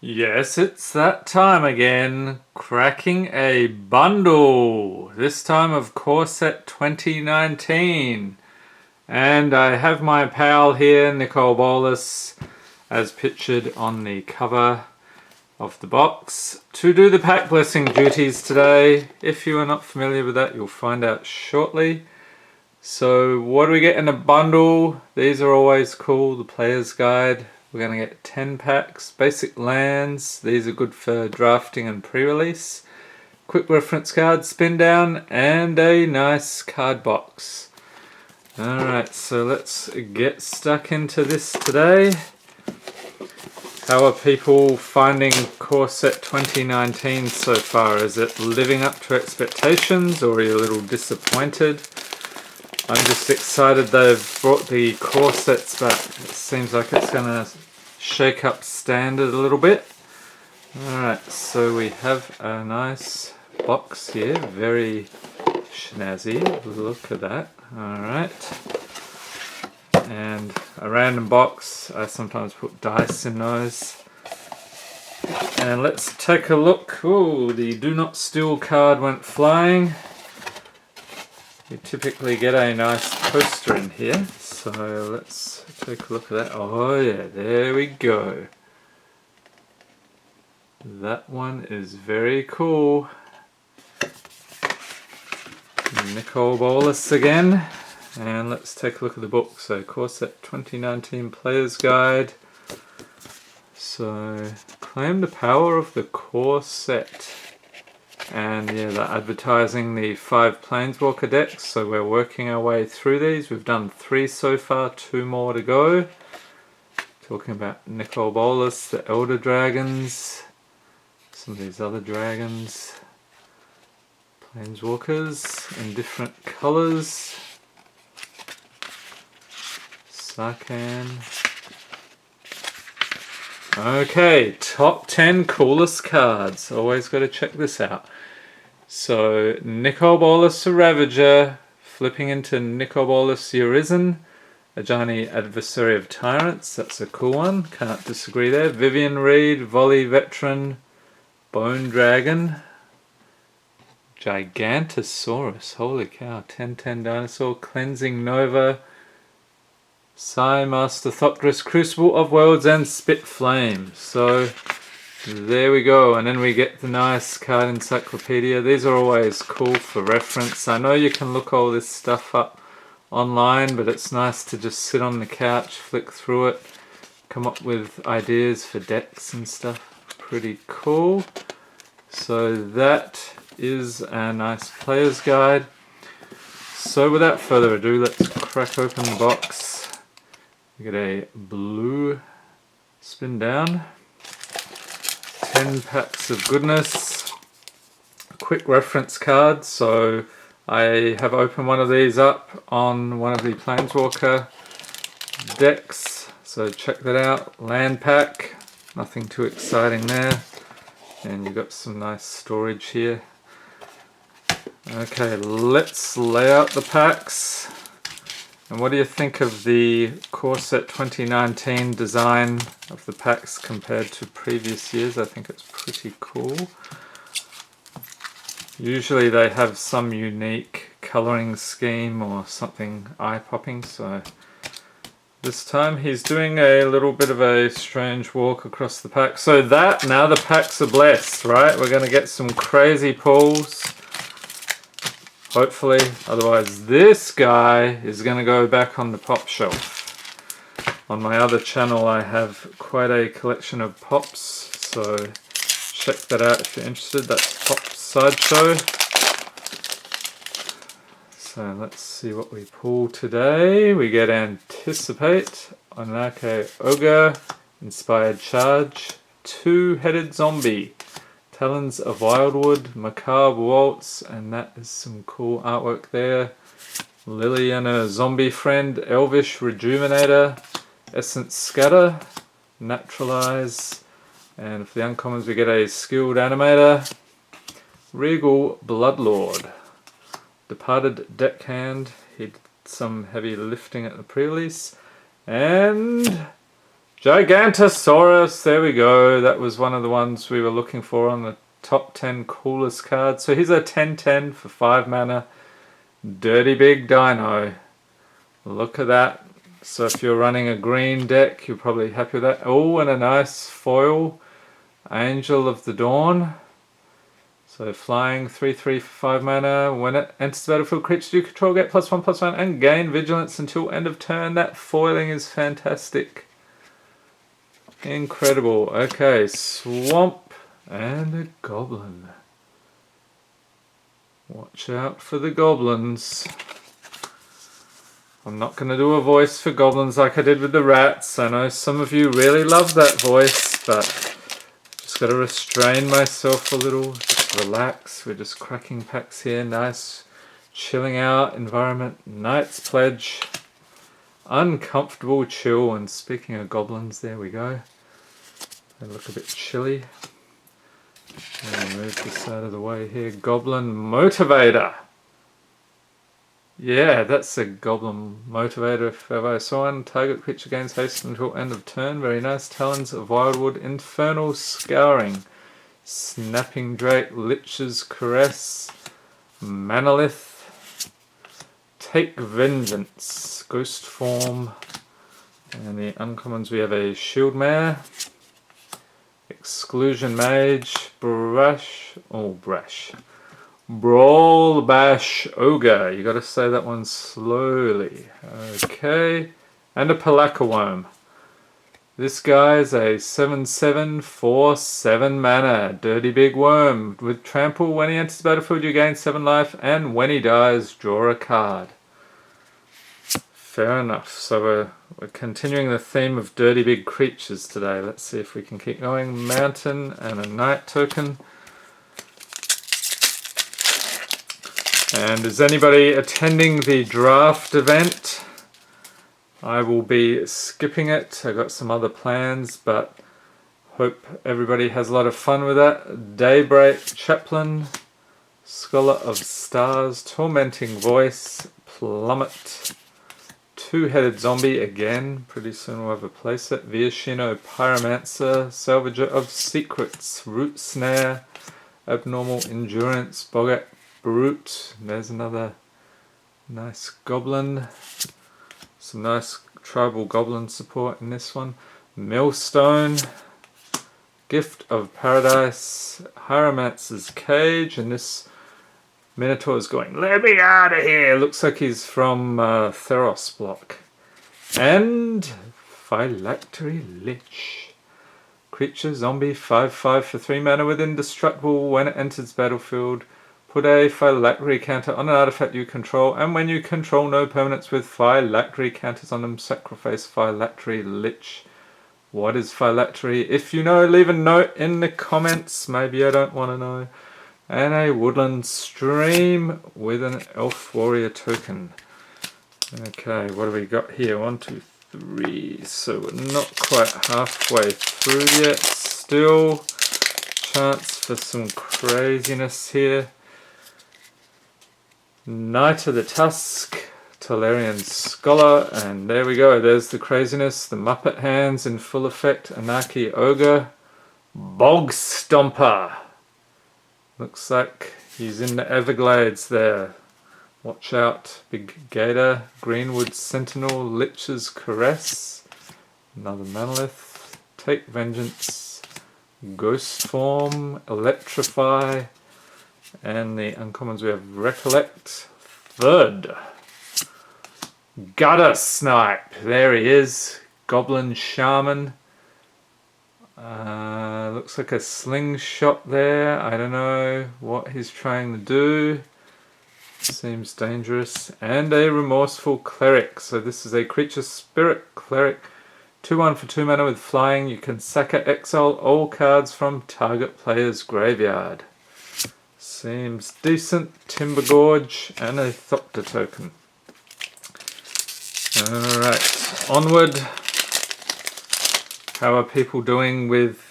Yes, it's that time again. Cracking a bundle. This time of Core Set 2019. And I have my pal here, Nicole Bolas, as pictured on the cover of the box, to do the pack blessing duties today. If you are not familiar with that, you'll find out shortly. So what do we get in a bundle? These are always cool. The player's guide. We're going to get 10 packs, basic lands. These are good for drafting and pre-release. Quick reference card, spin down, and a nice card box. Alright, so let's get stuck into this today. How are people finding Core Set 2019 so far? Is it living up to expectations, or are you a little disappointed? I'm just excited they've brought the core sets back. It seems like it's going to shake up standard a little bit. Alright, so we have a nice box here. Very snazzy. Look at that. Alright. And a random box. I sometimes put dice in those. And let's take a look. Ooh, the Do Not Steal card went flying. You typically get a nice poster in here, so let's take a look at that. Oh yeah, there we go. That one is very cool. Nicole Bolas again. And let's take a look at the book. So Core Set 2019 Player's Guide. So claim the power of the core set. And yeah, they're advertising the 5 Planeswalker decks, so we're working our way through these. We've done 3 so far, 2 more to go. Talking about Nicole Bolas, the Elder Dragons, some of these other dragons, Planeswalkers in different colours, Sarkhan. Okay, top 10 coolest cards. Always got to check this out. So, Nicole Bolas the Ravager, flipping into Nicole Bolas the Arisen, Ajani Adversary of Tyrants, that's a cool one, can't disagree there. Vivian Reed, Volley Veteran, Bone Dragon, Gigantosaurus, holy cow, 10-10 Dinosaur, Cleansing Nova, Psy Master Thopterus, Crucible of Worlds, and Spit Flame. So there we go, and then we get the nice card encyclopedia. These are always cool for reference. I know you can look all this stuff up online, but it's nice to just sit on the couch, flick through it, come up with ideas for decks and stuff. Pretty cool. So that is a nice player's guide. So without further ado, let's crack open the box. We get a blue spin down, 10 packs of goodness, quick reference card. So I have opened one of these up on one of the Planeswalker decks, so check that out. Land pack, nothing too exciting there, and you've got some nice storage here. Okay, let's lay out the packs. And what do you think of the Core Set 2019 design of the packs compared to previous years? I think it's pretty cool. Usually they have some unique colouring scheme or something eye-popping, so this time he's doing a little bit of a strange walk across the pack. So that, now the packs are blessed, right? We're going to get some crazy pulls. Hopefully, otherwise this guy is going to go back on the pop shelf. On my other channel I have quite a collection of pops, so check that out if you're interested. That's Pop Sideshow. So let's see what we pull today. We get Anticipate, Onake Ogre, Inspired Charge, Two-Headed Zombie, Talons of Wildwood, Macabre Waltz, and that is some cool artwork there. Lily and her zombie friend, Elvish Rejuvenator, Essence Scatter, Naturalize, and for the uncommons we get a Skilled Animator, Regal Bloodlord, Departed Deckhand, he did some heavy lifting at the pre-release, and Gigantosaurus, there we go. That was one of the ones we were looking for on the top 10 coolest cards. So here's a 10/10 for 5 mana. Dirty big dino. Look at that. So if you're running a green deck, you're probably happy with that. Oh, and a nice foil. Angel of the Dawn. So flying 3/3 for 5 mana. When it enters the battlefield, creatures you control get +1/+1 and gain vigilance until end of turn. That foiling is fantastic. Incredible. Okay, swamp and a goblin. Watch out for the goblins. I'm not going to do a voice for goblins like I did with the rats. I know some of you really love that voice, but just got to restrain myself a little. Just relax. We're just cracking packs here. Nice chilling out environment. Knight's Pledge. Uncomfortable chill. And speaking of goblins, there we go. They look a bit chilly. I'll move this out of the way here. Goblin Motivator. Yeah, that's a Goblin Motivator if ever I saw one. Target creature gains haste until end of turn. Very nice. Talons of Wildwood. Infernal Scouring. Snapping Drake. Lich's Caress. Manolith. Take Vengeance. Ghost Form. And the uncommons we have a Shield Mare. Exclusion Mage. Brawl Bash Ogre. You got to say that one slowly. Okay. And a Palaka Worm. This guy's a 7/7 for 7 mana. Dirty big worm. With trample, when he enters the battlefield, you gain 7 life. And when he dies, draw a card. Fair enough. So we're continuing the theme of dirty big creatures today. Let's see if we can keep going. Mountain and a Knight token. And is anybody attending the draft event? I will be skipping it. I got some other plans, but hope everybody has a lot of fun with that. Daybreak Chaplain, Scholar of Stars, Tormenting Voice, Plummet, Two-Headed Zombie again. Pretty soon we'll have a playset. Viashino Pyromancer, Salvager of Secrets, Root Snare, Abnormal Endurance, Boggart Brute. There's another nice goblin. Some nice tribal goblin support in this one. Millstone, Gift of Paradise, Hieromancer's Cage, and this Minotaur is going, let me out of here! Looks like he's from Theros block. And Phylactery Lich. Creature, zombie, 5/5 for 3 mana with indestructible. When it enters battlefield, put a Phylactery counter on an artifact you control, and when you control no permanents with Phylactery counters on them, sacrifice Phylactery Lich. What is Phylactery? If you know, leave a note in the comments. Maybe I don't want to know. And a Woodland Stream with an Elf Warrior token. Okay, what have we got here? 1, 2, 3. So we're not quite halfway through yet. Still chance for some craziness here. Knight of the Tusk, Tolarian Scholar, and there we go, there's the craziness. The Muppet Hands in full effect. Anarchy Ogre, Bog Stomper. Looks like he's in the Everglades there. Watch out, Big Gator, Greenwood Sentinel, Lich's Caress, another Manolith, Take Vengeance, Ghost Form, Electrify, and the uncommons we have Recollect, Third, Gutter Snipe, there he is, Goblin Shaman, looks like a slingshot there, I don't know what he's trying to do, seems dangerous, and a Remorseful Cleric, so this is a creature spirit cleric, 2/1 for 2 mana with flying, you can sack or exile all cards from target player's graveyard. Seems decent. Timber Gorge and a Thopter token. Alright, onward. How are people doing with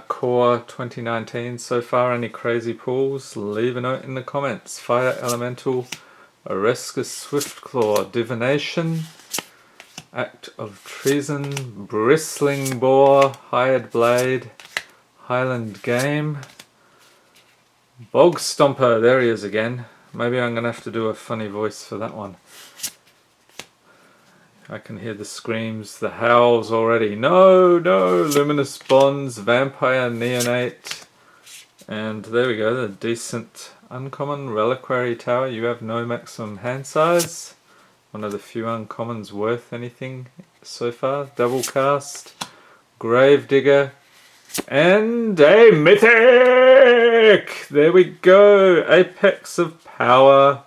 Core 2019 so far? Any crazy pulls? Leave a note in the comments. Fire Elemental, Orescus Swiftclaw, Divination, Act of Treason, Bristling Boar, Hired Blade, Highland Game, Bog Stomper, there he is again. Maybe I'm going to have to do a funny voice for that one. I can hear the screams, the howls already. No, no, Luminous Bonds, Vampire Neonate. And there we go, the decent uncommon Reliquary Tower. You have no maximum hand size. One of the few uncommons worth anything so far. Double Cast, Gravedigger, and a Mythic! There we go, Apex of Power.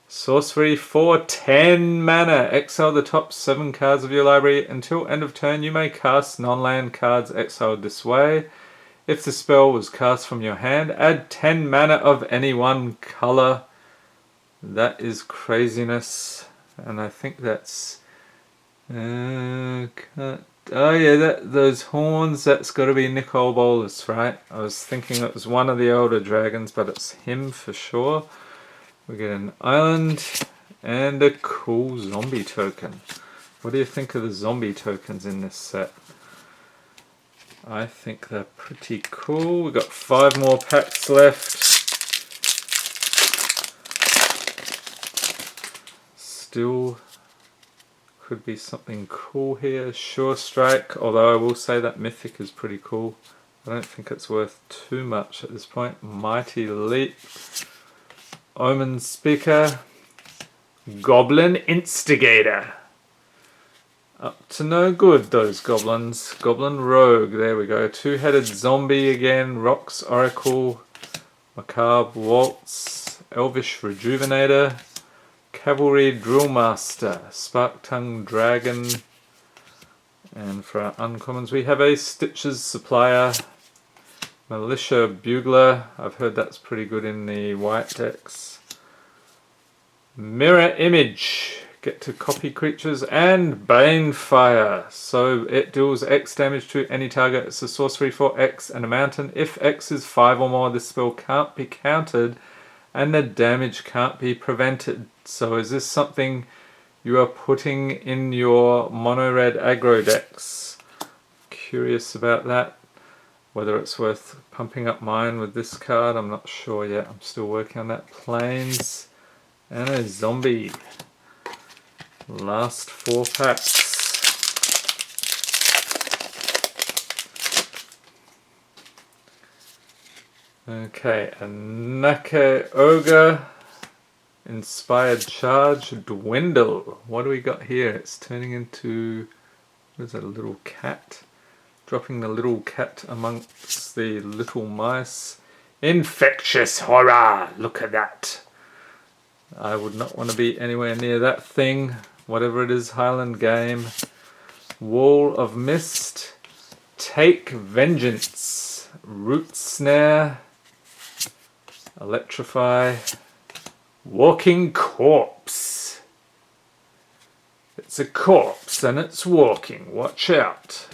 Sorcery for 10 mana. Exile the top 7 cards of your library. Until end of turn, you may cast non-land cards exiled this way. If the spell was cast from your hand, add 10 mana of any one color. That is craziness. And I think that's... oh yeah, those horns, that's got to be Nicol Bolas, right? I was thinking it was one of the older dragons, but it's him for sure. We get an island and a cool zombie token. What do you think of the zombie tokens in this set? I think they're pretty cool. We've got 5 more packs left. Still could be something cool here. Sure Strike, although I will say that Mythic is pretty cool. I don't think it's worth too much at this point. Mighty Leap. Omen Speaker, Goblin Instigator. Up to no good, those goblins. Goblin Rogue, there we go. Two-headed zombie again. Rocks Oracle, Macabre Waltz, Elvish Rejuvenator, Cavalry Drillmaster, Spark Tongue Dragon. And for our uncommons, we have a Stitches Supplier, Militia Bugler, I've heard that's pretty good in the white decks. Mirror Image, get to copy creatures, and Banefire. So it deals X damage to any target. It's a sorcery for X and a mountain. If X is 5 or more, this spell can't be countered and the damage can't be prevented. So is this something you are putting in your mono-red aggro decks? Curious about that. Whether it's worth pumping up mine with this card, I'm not sure yet. I'm still working on that. Plains and a zombie. Last 4 packs. Okay, a Naka Ogre. Inspired Charge. Dwindle. What do we got here? It's turning into... what is that, a little cat? Dropping the little cat amongst the little mice. Infectious Horror! Look at that! I would not want to be anywhere near that thing. Whatever it is, Highland Game. Wall of Mist. Take Vengeance. Root Snare. Electrify. Walking Corpse. It's a corpse and it's walking. Watch out.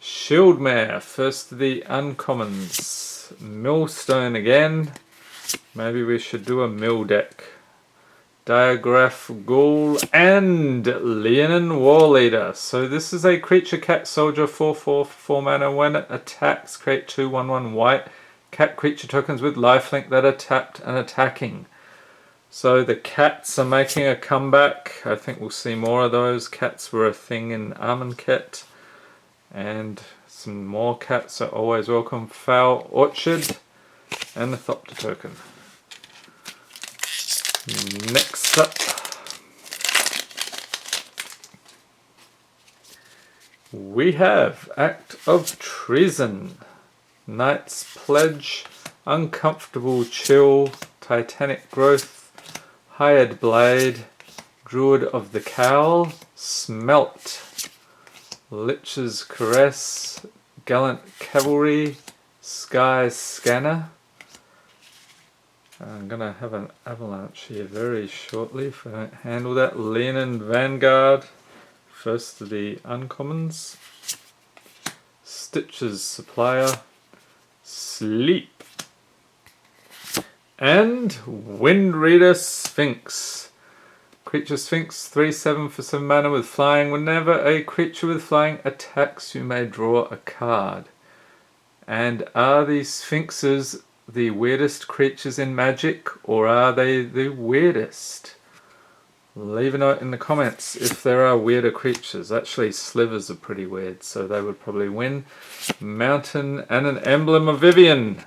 Shieldmare, first of the uncommons. Millstone again. Maybe we should do a mill deck. Diagraph Ghoul and Leonin Warleader. So this is a creature cat soldier 4/4 4 mana. When it attacks, create 2/1/1 white cat creature tokens with lifelink that are tapped and attacking. So the cats are making a comeback. I think we'll see more of those. Cats were a thing in Amonkhet. And some more cats are always welcome. Foul Orchard and the Thopter token. Next up, we have Act of Treason, Knight's Pledge, Uncomfortable Chill, Titanic Growth, Hired Blade, Druid of the Cowl, Smelt, Lich's Caress, Gallant Cavalry, Sky Scanner. I'm going to have an avalanche here very shortly if I don't handle that. Leonin Vanguard, first of the uncommons. Stitches Supplier, Sleep, and Windreader Sphinx. Creature Sphinx, 3/7 for 7 mana with flying. Whenever a creature with flying attacks, you may draw a card. And are these Sphinxes the weirdest creatures in Magic, or are they the weirdest? Leave a note in the comments if there are weirder creatures. Actually, slivers are pretty weird, so they would probably win. Mountain and an Emblem of Vivian.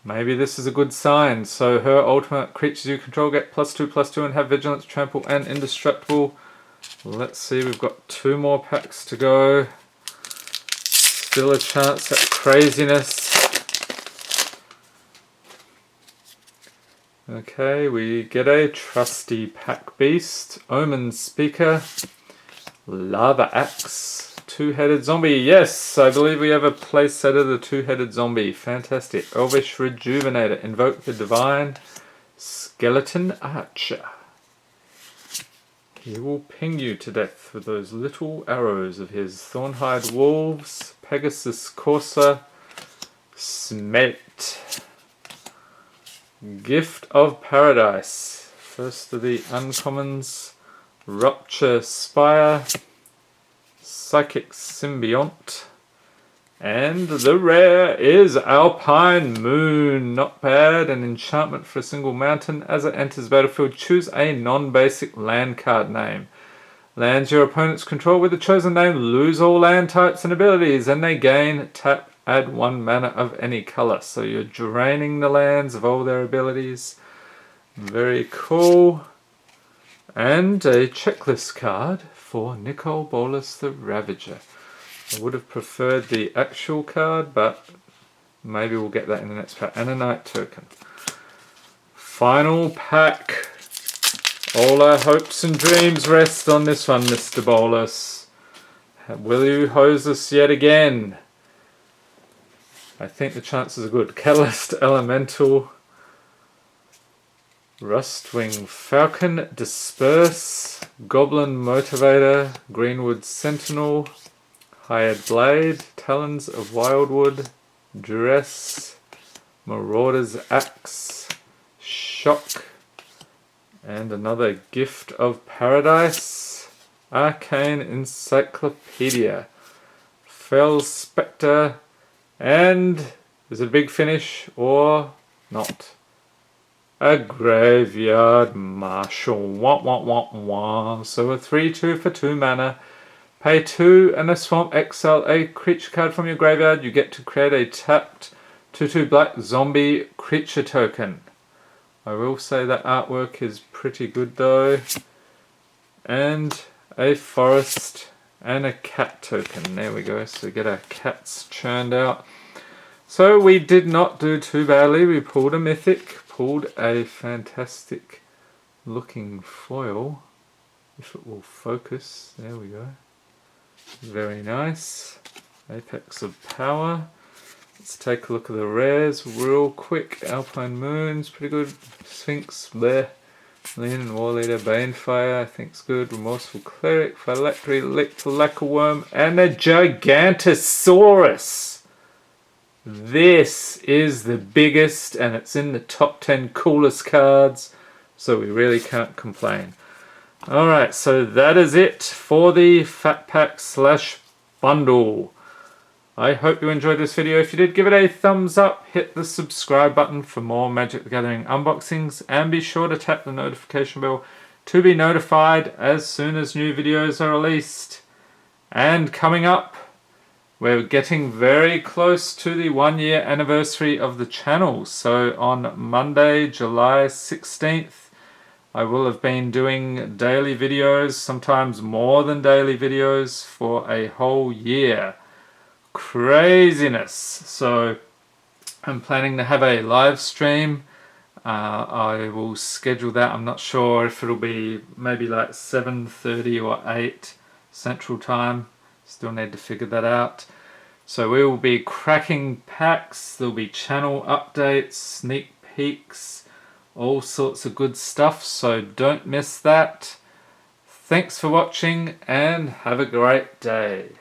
Maybe this is a good sign. So her ultimate, creatures you control get +2/+2 and have Vigilance, Trample and Indestructible. Let's see, we've got 2 more packs to go. Still a chance at craziness. Okay, we get a Trusty Pack Beast, Omen Speaker, Lava Axe, 2-headed zombie. Yes, I believe we have a playset of the 2-headed zombie. Fantastic. Elvish Rejuvenator, Invoke the Divine, Skeleton Archer. He will ping you to death with those little arrows of his. Thornhide Wolves, Pegasus Corsa, Smelt. Gift of Paradise. First of the uncommons. Rupture Spire, Psychic Symbiont, and the rare is Alpine Moon. Not bad. An enchantment for a single mountain. As it enters battlefield, choose a non-basic land card name. Lands your opponents control with the chosen name lose all land types and abilities, and they gain tap, add 1 mana of any color. So you're draining the lands of all their abilities. Very cool. And a checklist card for Nicol Bolas the Ravager. I would have preferred the actual card, but maybe we'll get that in the next pack. And a night token. Final pack. All our hopes and dreams rest on this one, Mr. Bolas. Will you hose us yet again? I think the chances are good. Catalyst Elemental, Rustwing Falcon, Disperse, Goblin Motivator, Greenwood Sentinel, Hired Blade, Talons of Wildwood, Duress, Marauder's Axe, Shock, and another Gift of Paradise, Arcane Encyclopedia, Fell Spectre, and is it a big finish or not? A Graveyard Marshal. Wah, wah, wah, wah. So a 3/2 for 2 mana. Pay 2 and a swamp, exile a creature card from your graveyard. You get to create a tapped 2/2 black zombie creature token. I will say that artwork is pretty good though. And a forest and a cat token. There we go. So we get our cats churned out. So we did not do too badly. We pulled a mythic. Pulled a fantastic looking foil, if it will focus. There we go. Very nice. Apex of Power. Let's take a look at the rares real quick. Alpine Moon's pretty good. Sphinx there. Lean and War Leader, Banefire I think's good. Remorseful Cleric, Phylactery, Lacquer Worm, and a Gigantosaurus. This is the biggest, and it's in the top 10 coolest cards, so we really can't complain. Alright, so that is it for the Fatpack / bundle. I hope you enjoyed this video. If you did, give it a thumbs up, hit the subscribe button for more Magic the Gathering unboxings, and be sure to tap the notification bell to be notified as soon as new videos are released. And coming up, we're getting very close to the 1-year anniversary of the channel. So on Monday, July 16th, I will have been doing daily videos, sometimes more than daily videos, for a whole year. Craziness. So I'm planning to have a live stream. I will schedule that. I'm not sure if it'll be maybe like 7:30 or 8 Central Time. Still need to figure that out. So we will be cracking packs, there'll be channel updates, sneak peeks, all sorts of good stuff, so don't miss that. Thanks for watching and have a great day.